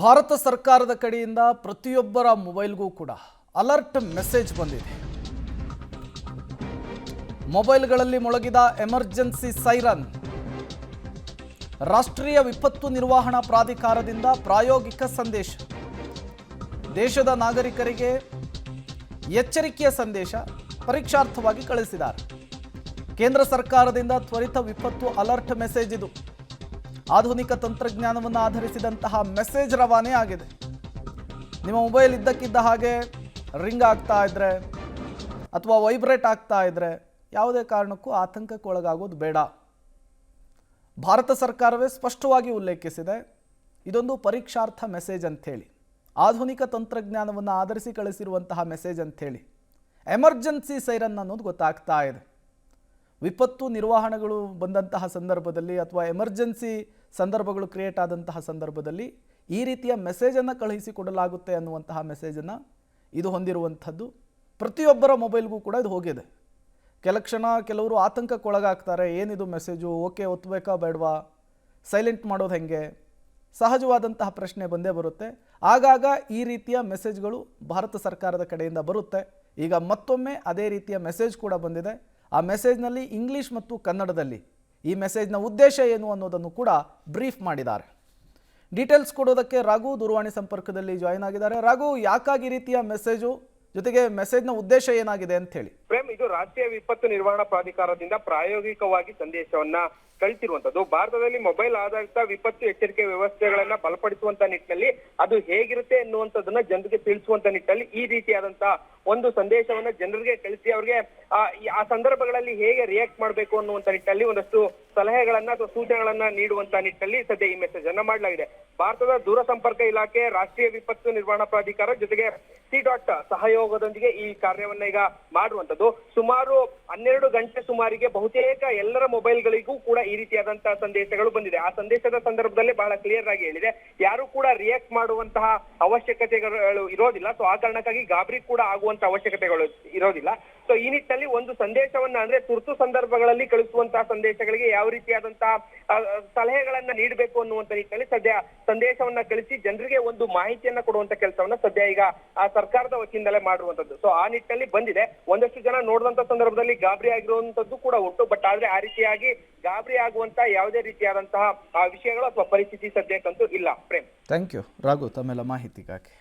ಭಾರತ ಸರ್ಕಾರದ ಕಡೆಯಿಂದ ಪ್ರತಿಯೊಬ್ಬರ ಮೊಬೈಲ್ಗೂ ಕೂಡ ಅಲರ್ಟ್ ಮೆಸೇಜ್ ಬಂದಿದೆ. ಮೊಬೈಲ್ಗಳಲ್ಲಿ ಮೊಳಗಿದ ಎಮರ್ಜೆನ್ಸಿ ಸೈರನ್. ರಾಷ್ಟ್ರೀಯ ವಿಪತ್ತು ನಿರ್ವಹಣಾ ಪ್ರಾಧಿಕಾರದಿಂದ ಪ್ರಾಯೋಗಿಕ ಸಂದೇಶ. ದೇಶದ ನಾಗರಿಕರಿಗೆ ಎಚ್ಚರಿಕೆಯ ಸಂದೇಶ ಪರೀಕ್ಷಾರ್ಥವಾಗಿ ಕಳಿಸಿದ್ದಾರೆ. ಕೇಂದ್ರ ಸರ್ಕಾರದಿಂದ ತ್ವರಿತ ವಿಪತ್ತು ಅಲರ್ಟ್ ಮೆಸೇಜ್ ಇದು. ಆಧುನಿಕ ತಂತ್ರಜ್ಞಾನವನ್ನು ಆಧರಿಸಿದಂತಹ ಮೆಸೇಜ್ ರವಾನೆ ಆಗಿದೆ. ನಿಮ್ಮ ಮೊಬೈಲ್ ಇದ್ದಕ್ಕಿದ್ದ ಹಾಗೆ ರಿಂಗ್ ಆಗ್ತಾ ಇದ್ರೆ ಅಥವಾ ವೈಬ್ರೇಟ್ ಆಗ್ತಾ ಇದ್ರೆ ಯಾವುದೇ ಕಾರಣಕ್ಕೂ ಆತಂಕಕ್ಕೆ ಒಳಗಾಗೋದು ಬೇಡ. ಭಾರತ ಸರ್ಕಾರವೇ ಸ್ಪಷ್ಟವಾಗಿ ಉಲ್ಲೇಖಿಸಿದೆ, ಇದೊಂದು ಪರೀಕ್ಷಾರ್ಥ ಮೆಸೇಜ್ ಅಂಥೇಳಿ, ಆಧುನಿಕ ತಂತ್ರಜ್ಞಾನವನ್ನು ಆಧರಿಸಿ ಕಳಿಸಿರುವಂತಹ ಮೆಸೇಜ್ ಅಂಥೇಳಿ. ಎಮರ್ಜೆನ್ಸಿ ಸೈರನ್ ಅನ್ನೋದು ಗೊತ್ತಾಗ್ತಾ ಇದೆ. ವಿಪತ್ತು ನಿರ್ವಹಣೆಗಳು ಬಂದಂತಹ ಸಂದರ್ಭದಲ್ಲಿ ಅಥವಾ ಎಮರ್ಜೆನ್ಸಿ ಸಂದರ್ಭಗಳು ಕ್ರಿಯೇಟ್ ಆದಂತಹ ಸಂದರ್ಭದಲ್ಲಿ ಈ ರೀತಿಯ ಮೆಸೇಜನ್ನು ಕಳುಹಿಸಿಕೊಡಲಾಗುತ್ತೆ ಅನ್ನುವಂತಹ ಮೆಸೇಜನ್ನು ಇದು ಹೊಂದಿರುವಂಥದ್ದು. ಪ್ರತಿಯೊಬ್ಬರ ಮೊಬೈಲ್ಗೂ ಕೂಡ ಇದು ಹೋಗಿದೆ. ಕೆಲವರು ಆತಂಕಕ್ಕೊಳಗಾಗ್ತಾರೆ, ಏನಿದು ಮೆಸೇಜು, ಓಕೆ ಒತ್ತಬೇಕಾ ಬೇಡವಾ, ಸೈಲೆಂಟ್ ಮಾಡೋದು ಹೆಂಗೆ, ಸಹಜವಾದಂತಹ ಪ್ರಶ್ನೆ ಬಂದೇ ಬರುತ್ತೆ. ಆಗಾಗ ಈ ರೀತಿಯ ಮೆಸೇಜ್ಗಳು ಭಾರತ ಸರ್ಕಾರದ ಕಡೆಯಿಂದ ಬರುತ್ತೆ. ಈಗ ಮತ್ತೊಮ್ಮೆ ಅದೇ ರೀತಿಯ ಮೆಸೇಜ್ ಕೂಡ ಬಂದಿದೆ. ಆ ಮೆಸೇಜ್ನಲ್ಲಿ ಇಂಗ್ಲೀಷ್ ಮತ್ತು ಕನ್ನಡದಲ್ಲಿ ಈ ಮೆಸೇಜ್ನ ಉದ್ದೇಶ ಏನು ಅನ್ನೋದನ್ನು ಕೂಡ ಬ್ರೀಫ್ ಮಾಡಿದ್ದಾರೆ. ಡೀಟೇಲ್ಸ್ ಕೊಡೋದಕ್ಕೆ ರಾಘು ದೂರವಾಣಿ ಸಂಪರ್ಕದಲ್ಲಿ ಜಾಯಿನ್ ಆಗಿದ್ದಾರೆ. ರಾಘು, ಯಾಕಾಗಿ ಈ ರೀತಿಯ ಮೆಸೇಜು, ಜೊತೆಗೆ ಮೆಸೇಜ್ನ ಉದ್ದೇಶ ಏನಾಗಿದೆ ಅಂತ ಹೇಳಿ. ಪ್ರೇಮ್, ಇದು ರಾಷ್ಟ್ರೀಯ ವಿಪತ್ತು ನಿರ್ವಹಣಾ ಪ್ರಾಧಿಕಾರದಿಂದ ಪ್ರಾಯೋಗಿಕವಾಗಿ ಸಂದೇಶವನ್ನ ಕಳಿಸಿರುವಂತದ್ದು. ಭಾರತದಲ್ಲಿ ಮೊಬೈಲ್ ಆಧಾರಿತ ವಿಪತ್ತು ಎಚ್ಚರಿಕೆ ವ್ಯವಸ್ಥೆಗಳನ್ನ ಬಲಪಡಿಸುವಂತ ನಿಟ್ಟಿನಲ್ಲಿ ಅದು ಹೇಗಿರುತ್ತೆ ಎನ್ನುವಂಥದ್ದನ್ನ ಜನರಿಗೆ ತಿಳಿಸುವಂತ ನಿಟ್ಟಿನಲ್ಲಿ ಈ ರೀತಿಯಾದಂತಹ ಒಂದು ಸಂದೇಶವನ್ನ ಜನರಿಗೆ ಕಳಿಸಿ ಅವರಿಗೆ ಆ ಸಂದರ್ಭಗಳಲ್ಲಿ ಹೇಗೆ ರಿಯಾಕ್ಟ್ ಮಾಡಬೇಕು ಅನ್ನುವಂತ ನಿಟ್ಟಿನಲ್ಲಿ ಒಂದಷ್ಟು ಸಲಹೆಗಳನ್ನ ಅಥವಾ ಸೂಚನೆಗಳನ್ನ ನೀಡುವಂತ ನಿಟ್ಟಿನಲ್ಲಿ ಸದ್ಯ ಈ ಮೆಸೇಜ್ ಅನ್ನ ಮಾಡಲಾಗಿದೆ. ಭಾರತದ ದೂರಸಂಪರ್ಕ ಇಲಾಖೆ, ರಾಷ್ಟ್ರೀಯ ವಿಪತ್ತು ನಿರ್ವಹಣಾ ಪ್ರಾಧಿಕಾರ ಜೊತೆಗೆ ಸಿ.ಡಾಟ್ ಸಹಯೋಗದೊಂದಿಗೆ ಈ ಕಾರ್ಯವನ್ನ ಈಗ ಮಾಡುವಂತದ್ದು. ಸುಮಾರು 12 ಗಂಟೆ ಸುಮಾರಿಗೆ ಬಹುತೇಕ ಎಲ್ಲರ ಮೊಬೈಲ್ಗಳಿಗೂ ಕೂಡ ಈ ರೀತಿಯಾದಂತಹ ಸಂದೇಶಗಳು ಬಂದಿದೆ. ಆ ಸಂದೇಶದ ಸಂದರ್ಭದಲ್ಲಿ ಬಹಳ ಕ್ಲಿಯರ್ ಆಗಿ ಹೇಳಿದೆ, ಯಾರು ಕೂಡ ರಿಯಾಕ್ಟ್ ಮಾಡುವಂತಹ ಅವಶ್ಯಕತೆಗಳು ಇರೋದಿಲ್ಲ. ಸೊ ಆ ಕಾರಣಕ್ಕಾಗಿ ಗಾಬರಿ ಕೂಡ ಆಗುವಂತ ಅವಶ್ಯಕತೆಗಳು ಇರೋದಿಲ್ಲ. ಸೊ ಈ ನಿಟ್ಟಿನಲ್ಲಿ ಒಂದು ಸಂದೇಶವನ್ನ, ಅಂದ್ರೆ ತುರ್ತು ಸಂದರ್ಭಗಳಲ್ಲಿ ಕಳಿಸುವಂತಹ ಸಂದೇಶಗಳಿಗೆ ಯಾವ ರೀತಿಯಾದಂತಹ ಸಲಹೆಗಳನ್ನ ನೀಡಬೇಕು ಅನ್ನುವಂತ ನಿಟ್ಟಿನಲ್ಲಿ ಸದ್ಯ ಸಂದೇಶವನ್ನ ಕಳಿಸಿ ಜನರಿಗೆ ಒಂದು ಮಾಹಿತಿಯನ್ನ ಕೊಡುವಂತ ಕೆಲಸವನ್ನ ಸದ್ಯ ಈಗ ಆ ಸರ್ಕಾರದ ವತಿಯಿಂದಲೇ ಮಾಡಿರುವಂತದ್ದು. ಸೊ ಆ ನಿಟ್ಟಿನಲ್ಲಿ ಬಂದಿದೆ. ಒಂದಷ್ಟು ಜನ ನೋಡಿದಂತ ಸಂದರ್ಭದಲ್ಲಿ ಗಾಬರಿ ಆಗಿರುವಂತದ್ದು ಕೂಡ ಉಂಟು. ಬಟ್ ಆದ್ರೆ ಆ ರೀತಿಯಾಗಿ ಗಾಬರಿ ಆಗುವಂತ ಯಾವುದೇ ರೀತಿಯಾದಂತಹ ವಿಷಯಗಳು ಅಥವಾ ಪರಿಸ್ಥಿತಿ ಸದ್ಯಕ್ಕಂತೂ ಇಲ್ಲ. ಪ್ರೇಮ್, ಥ್ಯಾಂಕ್ ಯು ರಾಘು ತಮ್ಮೆಲ್ಲ ಮಾಹಿತಿಗಾಗಿ.